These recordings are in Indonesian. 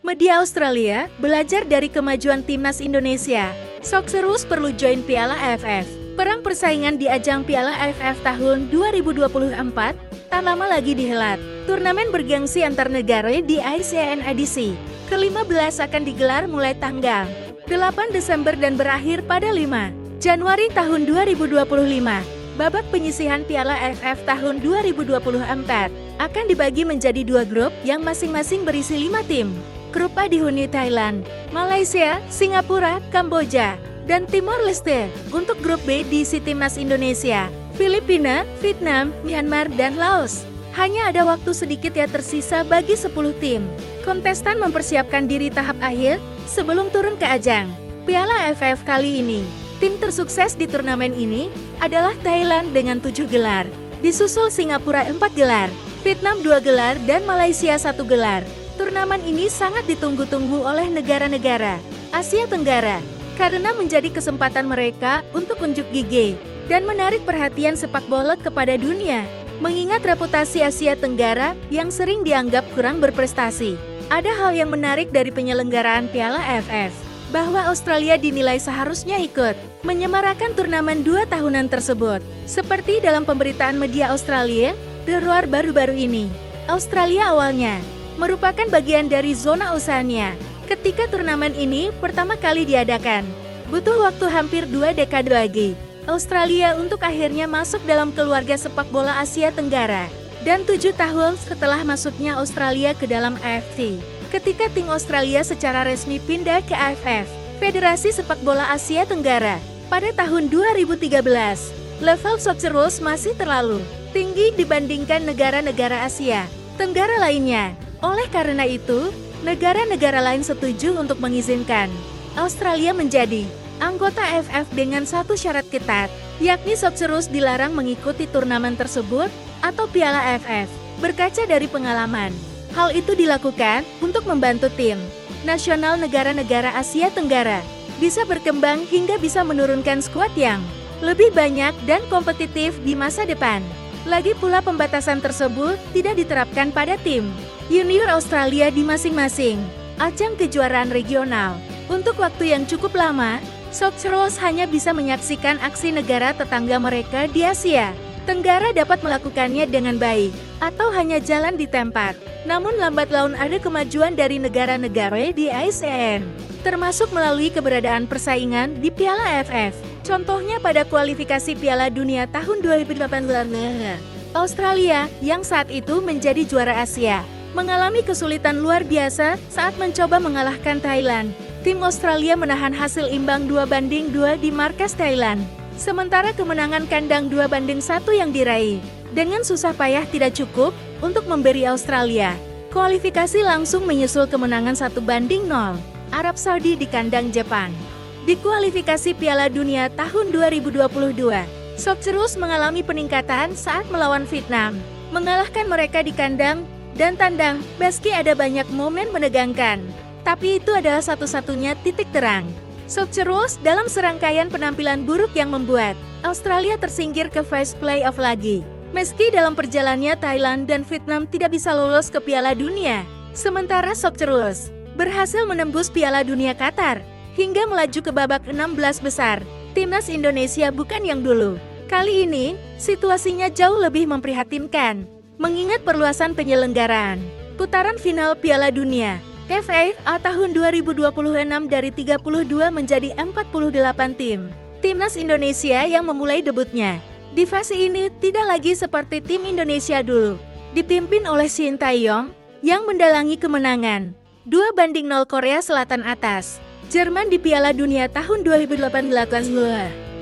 Media Australia belajar dari kemajuan timnas Indonesia. Socceroos perlu join Piala AFF. Perang persaingan di ajang Piala AFF tahun 2024 tak lama lagi dihelat. Turnamen bergengsi antar negara di ASEAN edisi ke-15 akan digelar mulai tanggal 8 Desember dan berakhir pada 5 Januari tahun 2025. Babak penyisihan Piala AFF tahun 2024 akan dibagi menjadi 2 grup yang masing-masing berisi 5 tim. Grup A dihuni Thailand, Malaysia, Singapura, Kamboja, dan Timor Leste. Untuk grup B diisi timnas Indonesia, Filipina, Vietnam, Myanmar, dan Laos. Hanya ada waktu sedikit yang tersisa bagi 10 tim. Kontestan mempersiapkan diri tahap akhir sebelum turun ke ajang Piala AFF kali ini. Tim tersukses di turnamen ini adalah Thailand dengan 7 gelar, disusul Singapura 4 gelar, Vietnam 2 gelar, dan Malaysia 1 gelar. Turnamen ini sangat ditunggu-tunggu oleh negara-negara Asia Tenggara karena menjadi kesempatan mereka untuk unjuk gigi dan menarik perhatian sepak bola kepada dunia. Mengingat reputasi Asia Tenggara yang sering dianggap kurang berprestasi, ada hal yang menarik dari penyelenggaraan Piala AFF, bahwa Australia dinilai seharusnya ikut menyemarakan turnamen 2 tahunan tersebut. Seperti dalam pemberitaan media Australia, The Roar baru-baru ini, Australia awalnya merupakan bagian dari zona Oceania ketika turnamen ini pertama kali diadakan. Butuh waktu hampir 2 dekade lagi Australia untuk akhirnya masuk dalam keluarga sepak bola Asia Tenggara. Dan 7 tahun setelah masuknya Australia ke dalam AFC, ketika tim Australia secara resmi pindah ke AFF, Federasi Sepak Bola Asia Tenggara, pada tahun 2013, level Socceroos masih terlalu tinggi dibandingkan negara-negara Asia Tenggara lainnya. Oleh karena itu, negara-negara lain setuju untuk mengizinkan Australia menjadi anggota AFF dengan satu syarat ketat, yakni Socceroos dilarang mengikuti turnamen tersebut atau Piala AFF. Berkaca dari pengalaman, hal itu dilakukan untuk membantu tim nasional negara-negara Asia Tenggara bisa berkembang hingga bisa menurunkan skuad yang lebih banyak dan kompetitif di masa depan. Lagi pula pembatasan tersebut tidak diterapkan pada tim junior Australia di masing-masing ajang kejuaraan regional. Untuk waktu yang cukup lama, Socceroos hanya bisa menyaksikan aksi negara tetangga mereka di Asia Tenggara dapat melakukannya dengan baik, atau hanya jalan di tempat. Namun lambat laun ada kemajuan dari negara-negara di ASEAN, termasuk melalui keberadaan persaingan di Piala AFF. Contohnya pada kualifikasi Piala Dunia tahun 2018, Australia yang saat itu menjadi juara Asia mengalami kesulitan luar biasa saat mencoba mengalahkan Thailand. Tim Australia menahan hasil imbang 2-2 di markas Thailand, sementara kemenangan kandang 2-1 yang diraih dengan susah payah tidak cukup untuk memberi Australia kualifikasi langsung menyusul kemenangan 1-0 Arab Saudi di kandang Jepang. Di kualifikasi Piala Dunia tahun 2022, Socceroos mengalami peningkatan saat melawan Vietnam, mengalahkan mereka di kandang dan tandang. Meski ada banyak momen menegangkan, tapi itu adalah satu-satunya titik terang Socceroos dalam serangkaian penampilan buruk yang membuat Australia tersingkir ke phase playoff lagi. Meski dalam perjalanannya Thailand dan Vietnam tidak bisa lolos ke Piala Dunia, sementara Socceroos berhasil menembus Piala Dunia Qatar hingga melaju ke babak 16 besar. Timnas Indonesia bukan yang dulu. Kali ini, situasinya jauh lebih memprihatinkan, mengingat perluasan penyelenggaraan putaran final Piala Dunia FA tahun 2026 dari 32 menjadi 48 tim. Timnas Indonesia yang memulai debutnya di fase ini tidak lagi seperti tim Indonesia dulu, dipimpin oleh Shin Tae-yong yang mendalangi kemenangan 2-0 Korea Selatan atas Jerman di Piala Dunia tahun 2018.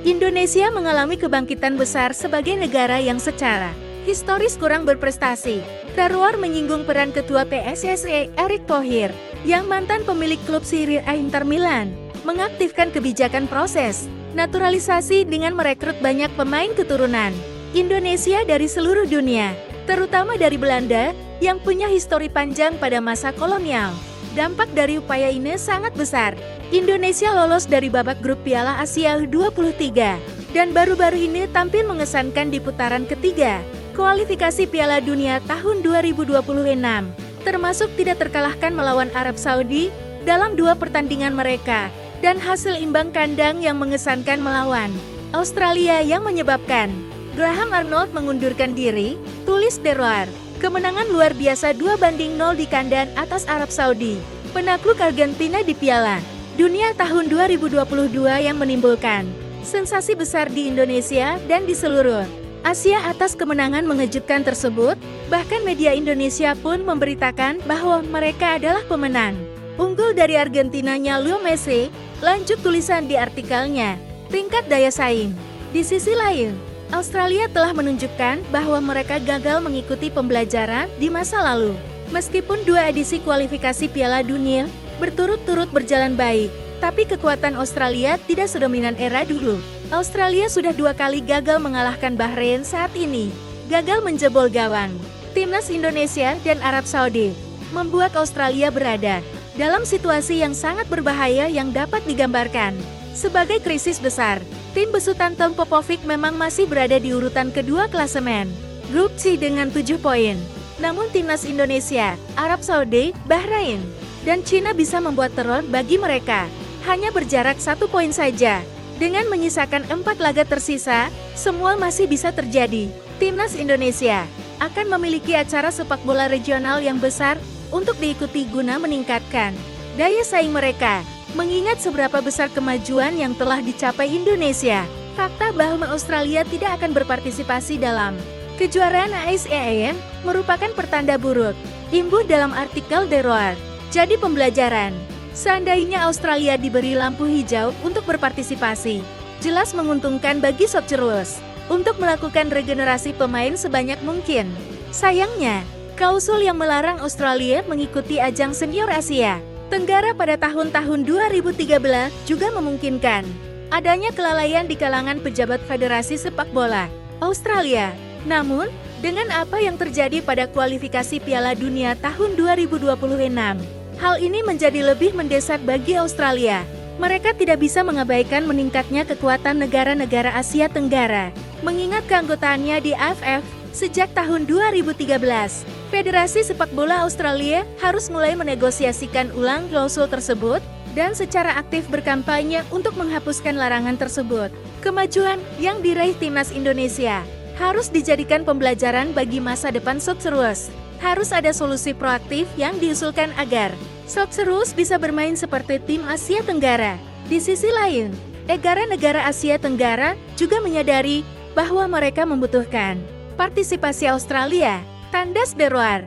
Indonesia mengalami kebangkitan besar sebagai negara yang secara historis kurang berprestasi. The Roar menyinggung peran Ketua PSSI Erick Thohir, yang mantan pemilik klub Serie A Inter Milan, mengaktifkan kebijakan proses naturalisasi dengan merekrut banyak pemain keturunan Indonesia dari seluruh dunia, terutama dari Belanda, yang punya histori panjang pada masa kolonial. Dampak dari upaya ini sangat besar. Indonesia lolos dari babak grup Piala Asia U23, dan baru-baru ini tampil mengesankan di putaran ketiga kualifikasi Piala Dunia tahun 2026. termasuk tidak terkalahkan melawan Arab Saudi dalam 2 pertandingan mereka, dan hasil imbang kandang yang mengesankan melawan Australia yang menyebabkan Graham Arnold mengundurkan diri, tulis De Roar. Kemenangan luar biasa 2-0 di kandang atas Arab Saudi, penakluk Argentina di Piala Dunia tahun 2022 yang menimbulkan sensasi besar di Indonesia dan di seluruh Asia atas kemenangan mengejutkan tersebut. Bahkan media Indonesia pun memberitakan bahwa mereka adalah pemenang. Unggul dari Argentinanya Leo Messi, lanjut tulisan di artikelnya, tingkat daya saing. Di sisi lain, Australia telah menunjukkan bahwa mereka gagal mengikuti pembelajaran di masa lalu. Meskipun 2 edisi kualifikasi Piala Dunia berturut-turut berjalan baik, tapi kekuatan Australia tidak sedominan era dulu. Australia sudah 2 kali gagal mengalahkan Bahrain, saat ini gagal menjebol gawang Timnas Indonesia dan Arab Saudi, membuat Australia berada dalam situasi yang sangat berbahaya yang dapat digambarkan sebagai krisis besar. Tim besutan Tom Popovic memang masih berada di urutan kedua klasemen Grup C dengan 7 poin. Namun Timnas Indonesia, Arab Saudi, Bahrain, dan Cina bisa membuat teror bagi mereka. Hanya berjarak 1 poin saja. Dengan menyisakan 4 laga tersisa, semua masih bisa terjadi. Timnas Indonesia akan memiliki acara sepak bola regional yang besar untuk diikuti guna meningkatkan daya saing mereka. Mengingat seberapa besar kemajuan yang telah dicapai Indonesia, fakta bahwa Australia tidak akan berpartisipasi dalam kejuaraan ASEAN merupakan pertanda buruk, imbuh dalam artikel De Roar. Jadi pembelajaran, seandainya Australia diberi lampu hijau untuk berpartisipasi, jelas menguntungkan bagi Socceroos untuk melakukan regenerasi pemain sebanyak mungkin. Sayangnya, klausul yang melarang Australia mengikuti ajang senior Asia Tenggara pada tahun-tahun 2013 juga memungkinkan adanya kelalaian di kalangan pejabat Federasi Sepak Bola Australia. Namun, dengan apa yang terjadi pada kualifikasi Piala Dunia tahun 2026, hal ini menjadi lebih mendesak bagi Australia. Mereka tidak bisa mengabaikan meningkatnya kekuatan negara-negara Asia Tenggara, mengingat keanggotaannya di AFF sejak tahun 2013. Federasi Sepak Bola Australia harus mulai menegosiasikan ulang klausul tersebut dan secara aktif berkampanye untuk menghapuskan larangan tersebut. Kemajuan yang diraih Timnas Indonesia harus dijadikan pembelajaran bagi masa depan Socceroos. Harus ada solusi proaktif yang diusulkan agar Socceroos bisa bermain seperti tim Asia Tenggara. Di sisi lain, negara-negara Asia Tenggara juga menyadari bahwa mereka membutuhkan partisipasi Australia. Tandas De Roar.